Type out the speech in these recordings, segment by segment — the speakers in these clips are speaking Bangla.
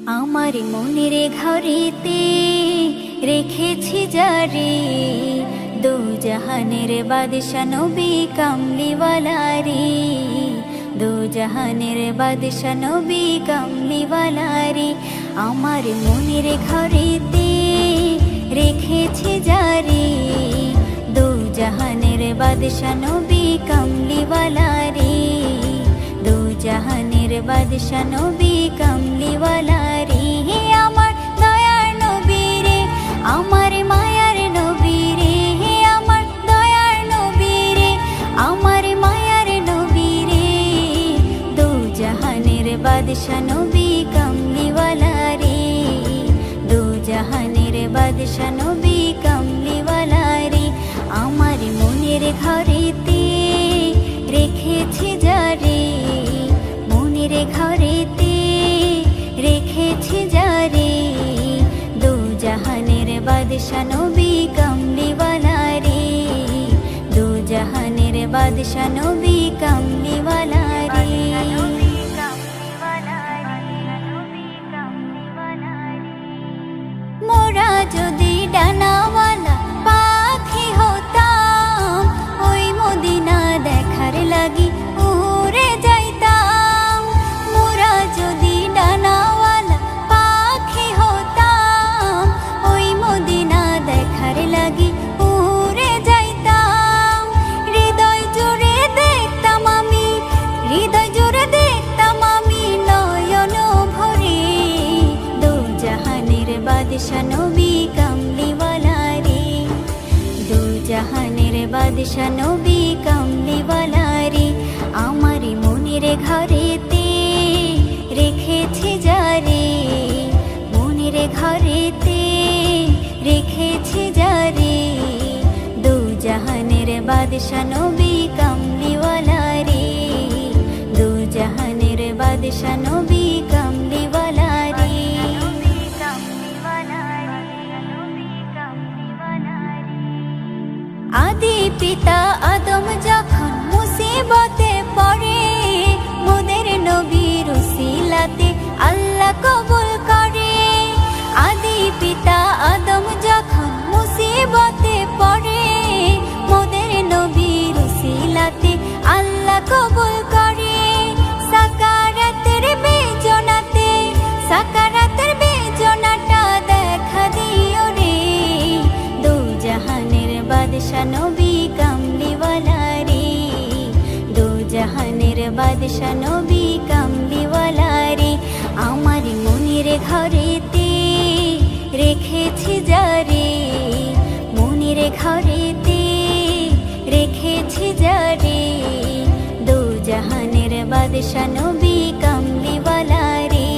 আমার মনের ঘরেতে রেখেছি যারে, দু জাহানের বাদশা নবী কামলিওয়ালা রে, দু জাহানের বাদশা নবী কামলিওয়ালা রে। আমার মনের ঘরেতে রেখেছি যারে, দু জাহানের বাদশা নবী কামলিওয়ালা রে, দু জাহানের বাদশা নবী কামলিওয়ালা রে। আমার দয়ার নবী রে, আমার মায়ার নবী রে, আমার দয়ার নবী রে, আমার মায়ার নবী রে, দু জাহানের বাদশা নবী কামলিওয়ালা রে, দু জাহানের বাদশা নবী কামলিওয়ালা রে। আমার মনের ঘরেতে রেখেছি যারে, মনের ঘরেতে রেখেছি যারে, দু জাহানের বাদশা নবী কামলিওয়ালা রে, দু জাহানের বাদশা নবী কামলিওয়ালা রে। মোরা যদি ডানাওয়ালা পাখি হতাম, ওই মদিনা দেখার লাগি উড়ে যাইতাম। মোরা যদি ডানাওয়ালা পাখি হতাম, ওই মদিনা দেখার লাগি উড়ে যাইতাম। হৃদয় জুড়ে দেখতাম আমি, হৃদয় জুড়ে দেখতাম আমি নয়ন ভরে, দু জাহানের বাদশা নবী কামলিওয়ালা রে, দু জাহানের বাদশা নবী কামলিওয়ালা রে। আমার মনের ঘরেতে রেখেছি যারে, মনের ঘরেতে রেখেছি যারে, দু জাহানের বাদশা নবী কামলিওয়ালা রে, দু জাহানের বাদশা নবী কামলিওয়ালা রে। আদি পিতা আদম যখন মুসিবতে পড়ে, মোদের নবীর উসিলাতে আল্লাহ কবুল করে। আদি পিতা আদম যখন মুসিবতে পড়ে, মোদের নবীর উসিলাতে আল্লাহ কবুল করে। সাকারাতের বেজনাতে, সাকারাতের বেজনাটা দেখা দিও রে, দু জাহানের বাদশা নবী কামলিওয়ালা রে, দু জাহানের বাদশা নবী কামলিওয়ালা রে। আমার মনের ঘরেতে রেখেছি যারে, মনের ঘরেতে রেখেছি যারে, দু জাহানের বাদশা নবী কামলিওয়ালা রে,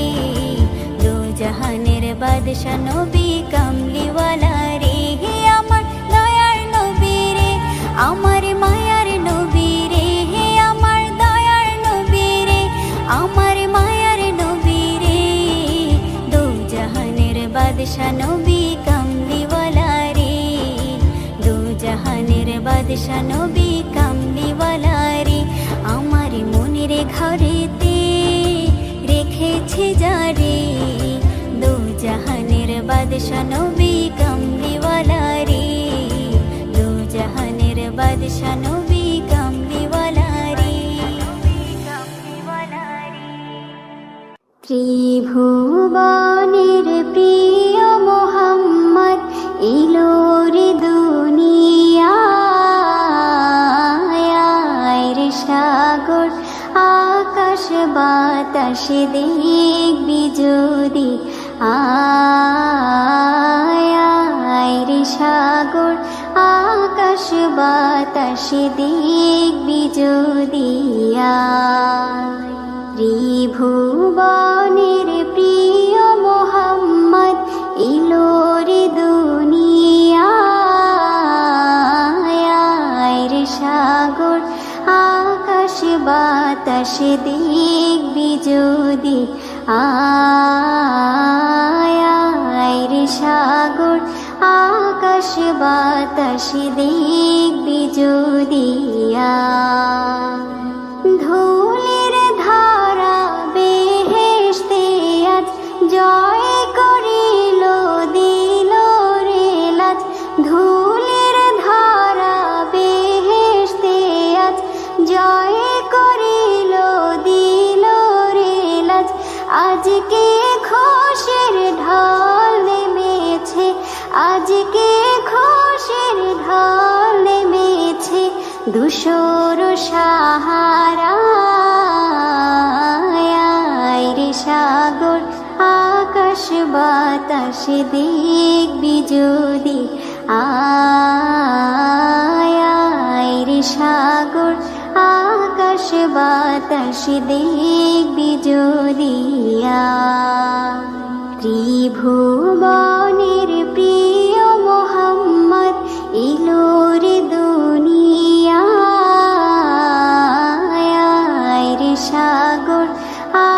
দু জাহানের বাদশা নবী কামলিওয়ালা রে। আমার দয়ার নবী রে, আমার মায়ার নবী রে, আমার দয়ার নবী রে, আমার মায়ার নবী রে, দু জাহানের বাদশা নবী কামলিওয়ালা রে, দু জাহানের বাদশা নবী কামলিওয়ালা রে। আমার মনের ঘরেতে রেখেছি যারে, দু জাহানের বাদশা নবী কামলিওয়ালা রে, দু জাহানের বাদশা নবী কামলিওয়ালা রে। ত্রিভুবনের প্রিয় মোহাম্মদ এলো রে দুনিয়ায়, রে সাগর আকাশ বাতাস দেখবি যদি আয়, রে সাগর আকাশ বাতাস দেখবি যদি আয়। ত্রিভুবনের প্রিয় মোহাম্মদ এলো রে দুনিয়ায়, রে সাগর আকাশ বাতাস দেখবি যদি আয়, রে সাগর আকাশ বাতাস দেখবি যদি আয়। ধুলির ধারা বেহেশতে আজ জয় করিল দিল রে লাজ, ধুলির ধরা বেহেশতে আজ জয় করিল দিল রে লাজ। আজকে খুশির ঢল নেমেছে, আজকে খুশির ঢল নেমেছে, ধূসর সাহারায় রে সাগর আকাশ বাতাস দেখবি যদি, আয় রে সাগর আকাশ বাতাস দেখবি যদি। ত্রিভুবনের প্রিয় মোহাম্মদ এলো রে দুনিয়ায় রে সাগর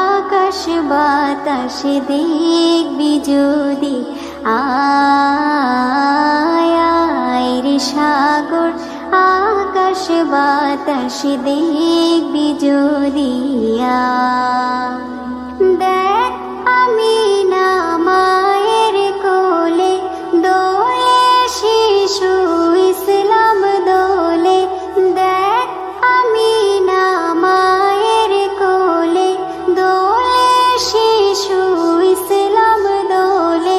আকাশ বাতাস দেখবি যদি, আয় রে সাগর আকাশ বাতাস দেখবি যদি। দেখ আমিনা মায়ের কোলে দোলে শিশু ইসলাম দোলে, দেখ আমিনা মায়ের কোলে দোলে শিশু ইসলাম দোলে,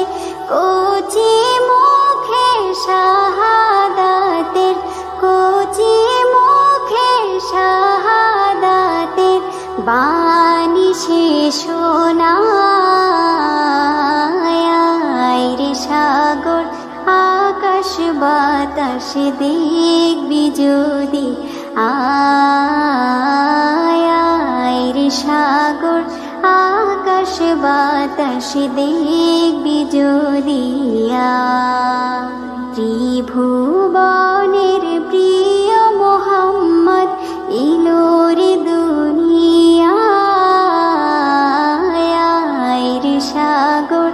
কচি মুখে শাহাদাতের, কচি মুখে শাহাদাতের বাণী সে শোনায় রে সাগর আকাশ বাতাস দেখবি যদি, আয় রে সাগর আকাশ বাতাস দেখবি যদি। ত্রিভুবনের প্রিয় মোহাম্মদ এলো রে দুনিয়ায় রে সাগর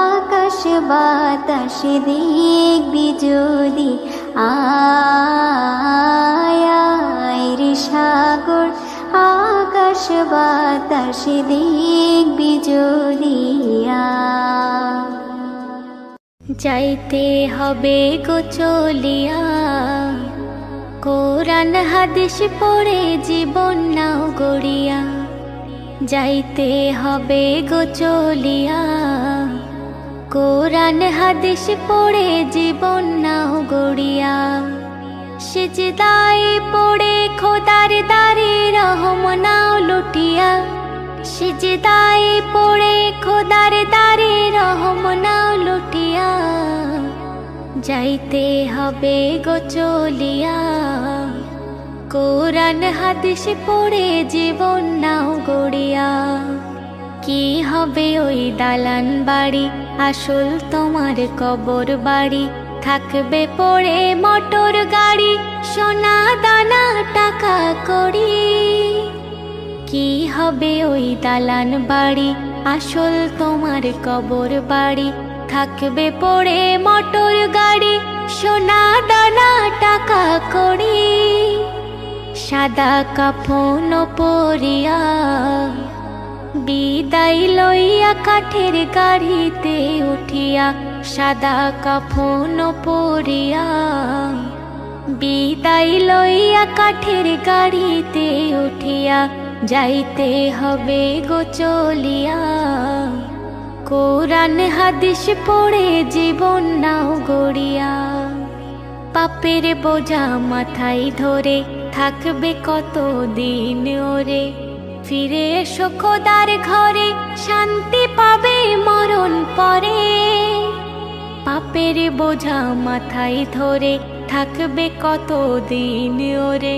আকাশ বাতাস দেখবি যদি, আয় রে সাগর আকাশ বাতাস দেখবি যদি। যাইতে হবে গো চলিয়া, কোরআন হাদিস পড়ে জীবন নাও গড়িয়া, যাইতে হবে গো চলিয়া, কোরআন হাদিস পড়ে জীবন নাও গড়িয়া। সিজদায় পড়ে খোদার দারে রহম নাও লুটিয়া, সিজদায় পড়ে খোদার দারে রহম নাও লুটিয়া, যাইতে হবে গো চলিয়া, কোরআন হাদিস পড়ে জীবন নাও গড়িয়া। কি হবে ওই দালান বাড়ি, আসল তোমার কবর বাড়ি, থাকবে পড়ে মোটর গাড়ি, সোনা দানা টাকা কড়ি। কি হবে ওই দালান বাড়ি, আসল তোমার কবর বাড়ি, থাকবে পড়ে মোটর গাড়ি, সোনা দানা টাকা কড়ি। সাদা কাফন পরিয়া বিদায় লইয়া কাঠের গাড়িতে উঠিয়া, সাদা কাফন পরিয়া বিদায় লইয়া কাঠের গাড়িতে উঠিয়া, যাইতে হবে গো চলিয়া, কোরআন হাদিস পড়ে জীবন নাও গড়িয়া। পাপের বোঝা মাথায় ধরে থাকবে কত দিন ওরে, ফিরে এসো খোদার ঘরে, শান্তি পাবে মরণ পরে। পাপের বোঝা মাথায় ধরে থাকবে কত দিন ওরে,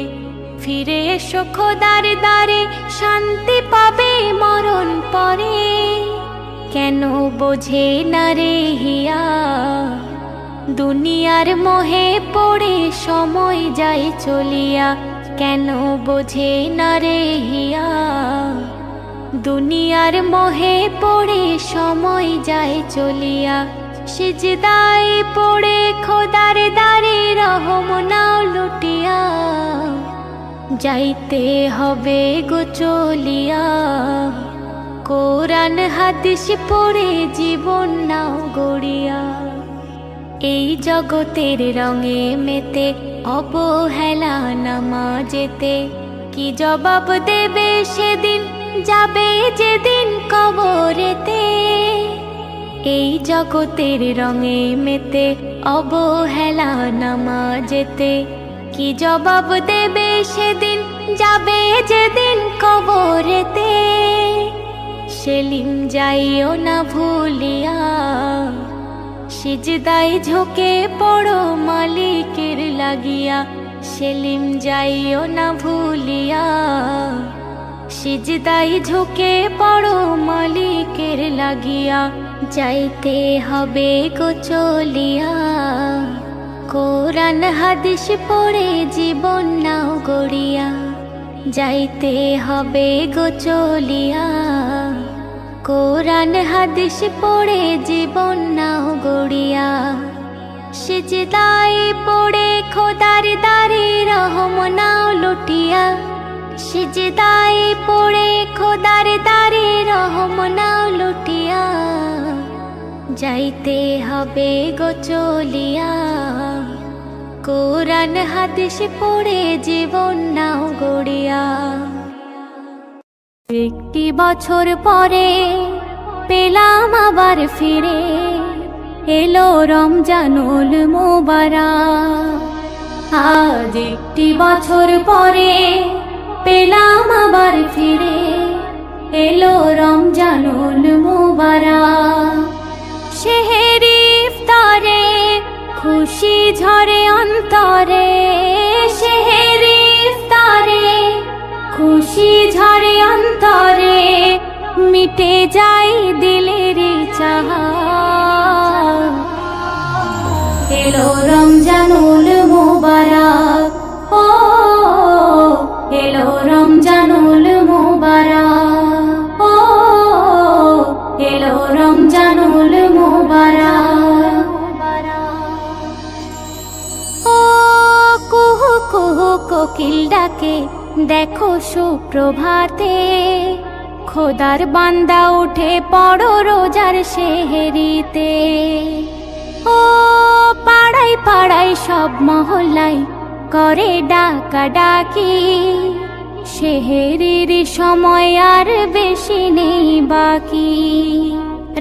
ফিরে এসো খোদার দ্বারে, শান্তি পাবে মরণ পরে। কেন বোঝে না রে হিয়া, দুনিয়ার মোহে পড়ে সময় যায় চলিয়া, কেন বোঝে না রে হিয়া, দুনিয়ার মোহে পড়ে সময় যায় চলিয়া। সিজদায় পড়ে খোদার দ্বারে রহম নাও লুটিয়া, যাইতে হবে গো চলিয়া, কোরআন হাদিস পড়ে জীবন নাও গড়িয়া। এই জগতের রঙে মেতে অবহেলা নামাজেতে, কি জবাব দেবে সেদিন, যাবে যেদিন কবরেতে। এই জগতের রঙে মেতে অবহেলা নামাজেতে, কি জবাব দেবে সেদিন, যাবে যেদিন কবরেতে। সেলিম যাইও না ভুলিয়া, সিজদায় ঝুঁকে পড়ো মালিকের লাগিয়া। সেলিম যাইও না ভুলিয়া, সিজদায় ঝুঁকে পড়ো মালিকের লাগিয়া। যাইতে হবে গো চলিয়া, কোরআন হাদিস পড়ে জীবন নাও গড়িয়া। যাইতে হবে গো চলিয়া, কোরআন হাদিস পড়ে জীবন নাও গড়িয়া। সিজদায় পড়ে খোদার দারে রহম নাও লুটিয়া। সিজদায় পড়ে খোদার দারে রহম নাও লুটিয়া। যাইতে হবে গো চলিয়া, কোরআন হাদিস পড়ে জীবন নাও গড়িয়া। একটি বছর পরে পেলাম আবার ফিরে, এলো রমজানুল মুবারক। আজ একটি বছর পরে পেলাম আবার ফিরে, এলো রমজানুল মুবারক। সেহেরি ইফতারে খুশি ঝরে অন্তরে, সেহেরি ইফতারে খুশি ঝরে অন্তরে। মিটে যাই দিলের চাহা, এলো রমজানুল মুবারক। ও এলো রমজানুল মুবারক। ও এলো রমজানুল মুবারক। ও কুহু কুহু কোকিল ডাকে দেখো সুপ্রভাতে, খোদার বান্দা উঠে পড়ো রোজার সেহেরিতে। ও পাড়ায় পাড়ায় সব মহল্লায় করে ডাকা ডাকি, সেহেরির সময় আর বেশি নেই বাকি।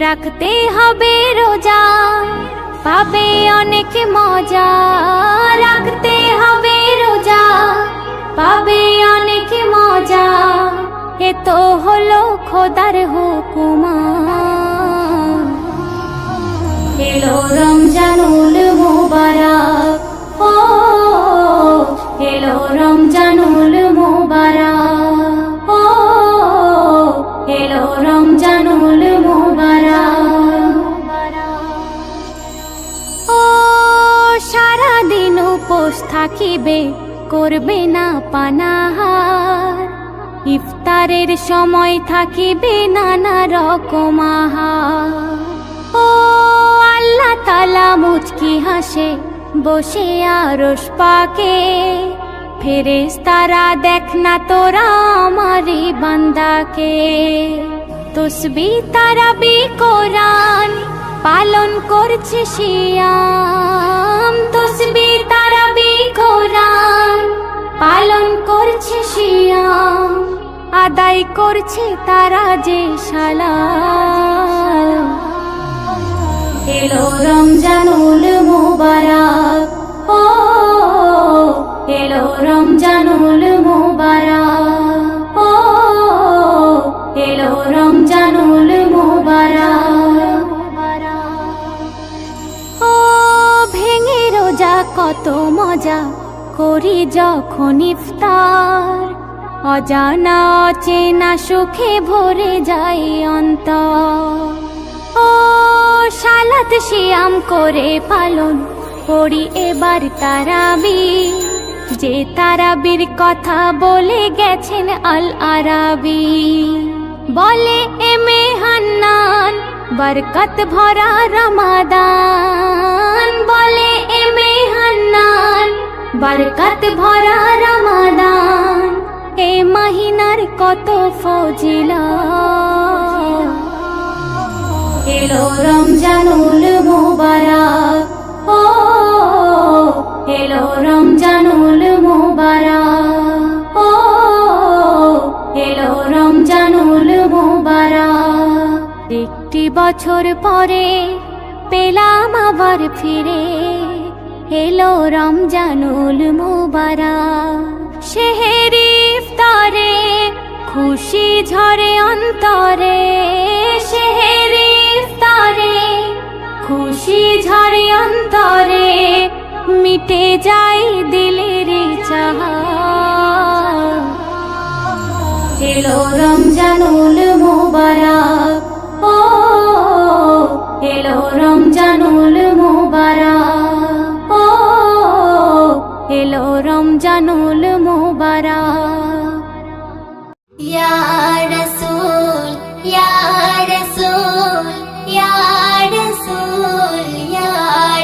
রাখতে হবে রোজা, পাবে অনেক মজা। রাখতে হবে রোজা, পাবে অনেক মজা। এ তো হলো খোদার হুকুমা, এলো রমজানুল মুবারক। ও এলো রমজানুল মুবারক। ও এলো রমজানুল মুবারক। ও সারাদিন উপোস থাকিবে, করবে না পানাহার। ইফতারের সময় থাকিবে নানা রকম আহার। ও আল্লাহ তাআলা মুচকি হাসে বসে আরশ পাকে, ফেরেশতারা দেখ না তোরা আমারি বান্দাকে। তসবিহ তারাবি কোরআন পালন করছে সিয়াম। তসবিহ তারাবি কোরআন পালন করছে সিয়াম। আদায় করছে তারা যে সালাম, এলো রমজানুল মুবারক। ও এলো রমজানুল মুবারক। ও এলো রমজানুল মুবারক। ও ভেঙে রোজা কত মজা করি যখন ইফতার। অজানা অচেনা সুখে ভরে যায় অন্তর। ও সালাত সিয়াম করে পালন করি এবার তারাবি, যে তারাবির কথা বলে গেছেন আল আরাবি। বলে এমে হান্নান বরকত ভরা রমাদান। বলে এমে হান্নান বরকত ভরা রমাদান। এ মহিনার কত ফজিলত, এলো রমজানুল মুবারক, ও এলো রমজানুল মুবারক, ও এলো রমজানুল মুবারক। একটি বছর পরে পেলাম আবার ফিরে, এলো রমজানুল মুবারক। সেহেরি ইফতারে খুশি ঝরে অন্তরে, সেহেরি ইফতারে খুশি ঝরে অন্তরে, মিটে যায় দিলের চাহা। এলো রমজানুল মুবারক, ও এলো রমজানুল মুবারক, ও এলো রমজানুল মুবারক। ইয়া রাসূল ইয়া রাসূল ইয়া রাসূল ইয়া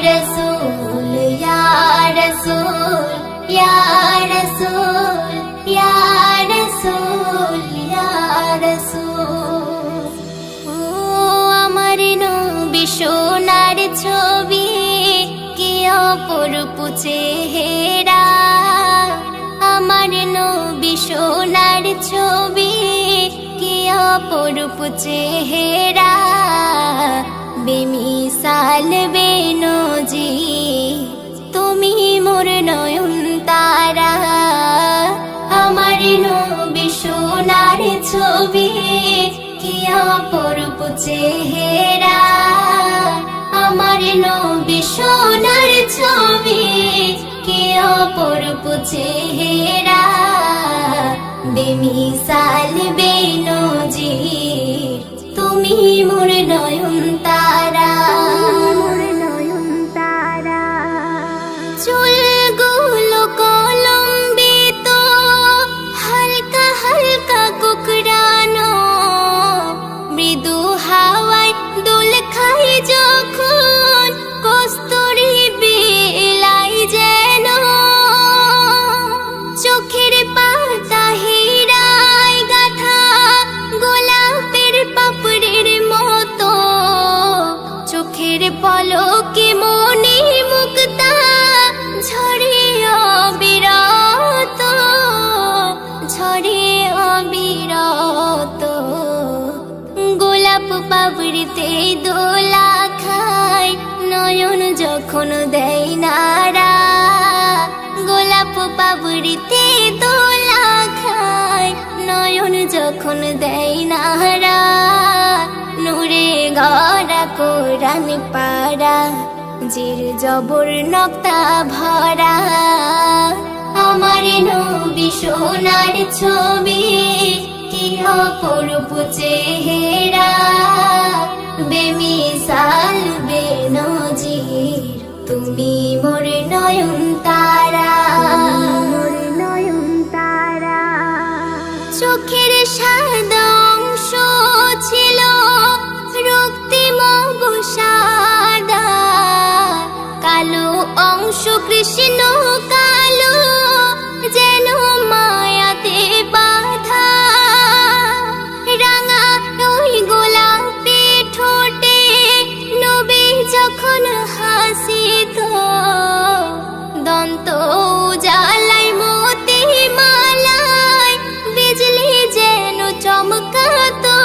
রাসূল ইয়া রাসূল ইয়া রাসূল ইয়া রাসূল ইয়া রাসূল। ও আমার নবী সোনার ছবি, কি অপরূপ চেহারা। আমার নবী সোনার ছবি, কি অপরূপ চেহারা। বেমিসাল বেনজির তুমি মোর নয়ন তারা। আমার নবী সোনার ছবি, কি অপরূপ চেহারা। আমার নবী সোনার ছবি, কি অপরূপ চেহারা। বেমিসাল বেনজির তুমি মোর নয়ন তারা। চুলগুলো কলম্বিত, হালকা হালকা কুকড়ানো, মৃদু হাওয়ায় দোল খায় যখন, কস্তুরী বেলাই যেন। চোখের পাতা হীরায় গাঁথা, গোলাপের পাপড়ির মতো, চোখের পলকে মনে মুক্তা ঝরে অবিরত, ঝরে অবিরত। গোলাপ পাপড়িতে দোলা খায়, নয়ন যখন দেয় নাড়া। গোলাপ পাপড়িতে দোলা খায়, নয়ন যখন দেয় নাড়া। নূরে গড়া কোরআন পারা, জির জবর নক্তা ভরা। আমার নবী সোনার ছবি, কি অপরূপ চেহারা। বেমিসাল বেনজির তুমি মোর নয়ন তারা। চোখের সাদা অংশ ছিল রক্তিম সাদা, কালো অংশ কৃষ্ণ কালো, যেন মায়াতে বাঁধা। রাঙা ওই গোলাপি ঠোঁটে নবী যখন হাসিত, দন্ত উজালাই মোতি মালায়, বিজলি যেন চমকাতো,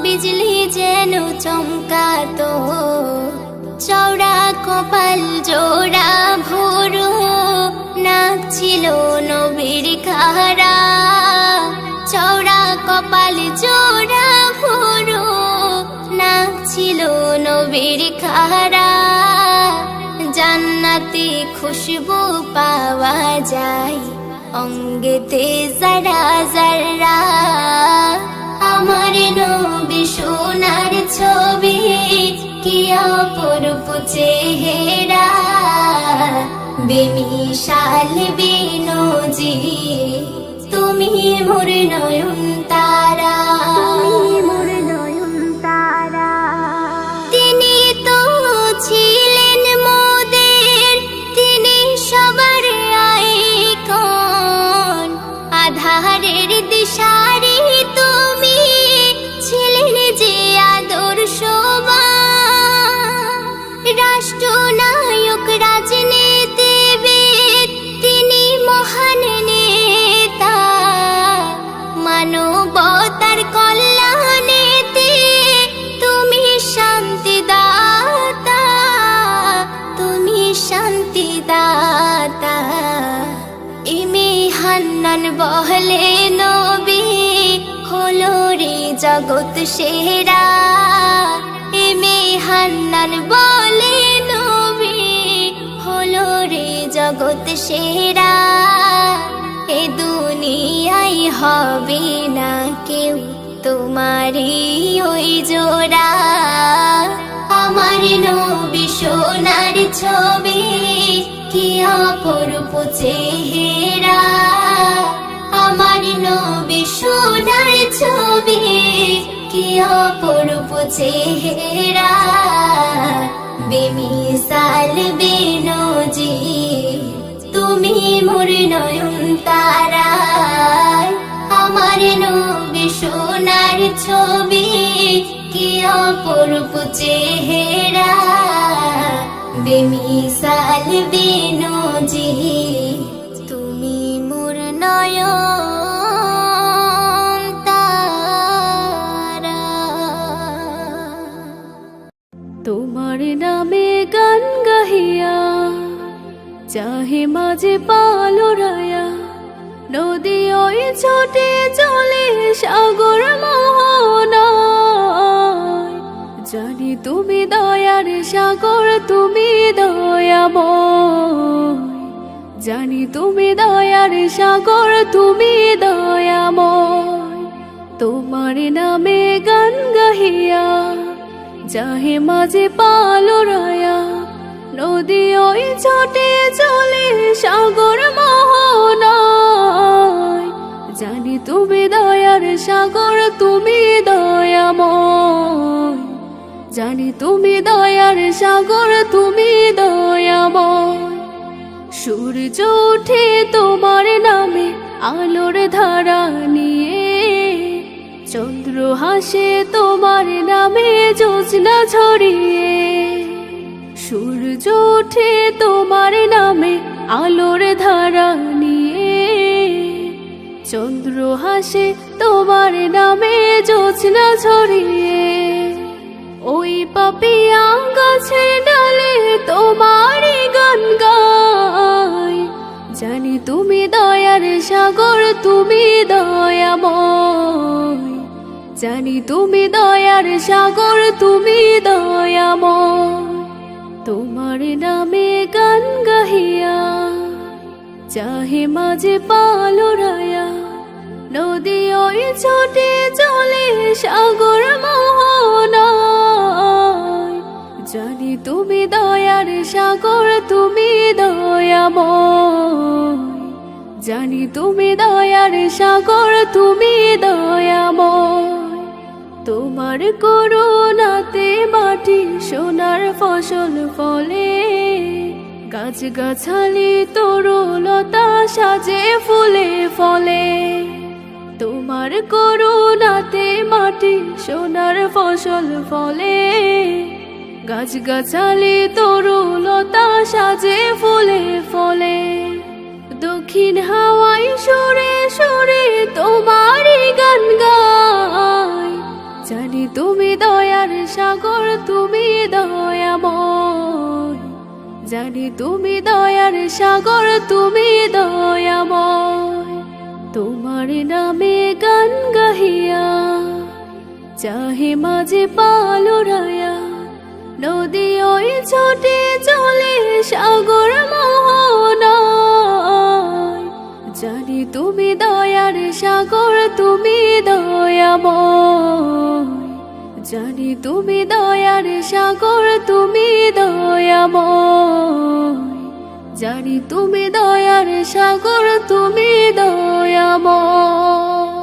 বিজলি যেন চমকাতো। চওড়া কপাল জোড়া ভুরু, নাক ছিল নবীর খাড়া। চওড়া কপাল জোড়া ভুরু, নাক ছিল নবীর খাড়া। জান্নাতি খুশবু পাওয়া যায় অঙ্গেতে যারা যারা। আমার নবী সোনার ছবি, কি অপরূপ চেহারা। বেমিসাল বেনজির তুমি মোর নয়ন তারা। তিনি তো ছিলেন মোদের, তিনি সবার আইকন। আধারের দিশারি তুমি ছিলেন যে আদর্শ, জগৎ সেরা। এমে হান্নান বলে নবী হলো রে জগৎ সেরা। এ দুনিয়ায় হবে না কেউ তোমারই ওই জোড়া। আমার নবী সোনার ছবি কি অপরূপ চেহারা। আমার নবী সোনার ছবি কি অপরূপ চেহারা। বেমিসাল বেনজির তুমি মোর নয়ন তারা। আমার নবী সোনার ছবি কি অপরূপ চেহারা। বেমিসাল বেনজির তুমি মোর নয়ন তারা। তোমার নামে গান গাহিয়া চাহে মাঝে পালরায়া। নদী ওই ছোটে চলে সাগর মোহনায়। জানি তুমি দয়ার সাগর তুমি দয়াময়। জানি তুমি দয়ার সাগর তুমি দয়াময়। তোমার নামে গান গাহিয়া চাহে মাঝে পালরায়া। নদী ওই ছোটে চলে সাগর মোহনায়। জানি তুমি দয়ার সাগর তুমি দয়াময়। জানি তুমি দয়ার সাগর তুমি দয়াময়। সূর্য ওঠে তোমার নামে আলোর ধারা নিয়ে। চন্দ্র হাসে তোমার নামে জ্যোৎস্না ছড়িয়ে। সূর্য ওঠে তোমার নামে আলোর ধারা নিয়ে। চন্দ্র হাসে তোমার নামে জ্যোৎস্না ছড়িয়ে। ওই পাপিয়া গাছের ডালে তোমারই গান গায়। জানি তুমি দয়ার সাগর তুমি দয়াময়। জানি তুমি দয়ার সাগর তুমি দয়াময়। তোমার নামে গান গাহিয়া চাহে মাঝে পালরায়া। নদী ওই ছোটে চলে সাগর মোহনায়। জানি তুমি দয়ার সাগর তুমি দয়াময়। জানি তুমি দয়ার সাগর তুমি দয়াময়। তোমার করুণাতে মাটি সোনার ফসল ফলে। গাছ গাছালি তরুলতা সাজে ফুলে ফলে। তোমার করুণাতে মাটি সোনার ফসল ফলে। গাছ গাছালি তরুলতা সাজে ফুলে ফলে। দক্ষিণ হাওয়ায় সুরে সুরে তোমারই গান গায়। জানি তুমি দয়ার সাগর তুমি দয়াময়। জানি তুমি দয়ার সাগর তুমি দয়াময়। তোমার নামে গান গাহিয়া চাহে মাঝে পালরায়া। নদী ওই ছোটে চলে সাগর মোহনায়। জানি তুমি দয়ার সাগর তুমি দয়াময়। জানি তুমি দয়ার সাগর তুমি দয়াময়। জানি তুমি দয়ার সাগর তুমি দয়াময়।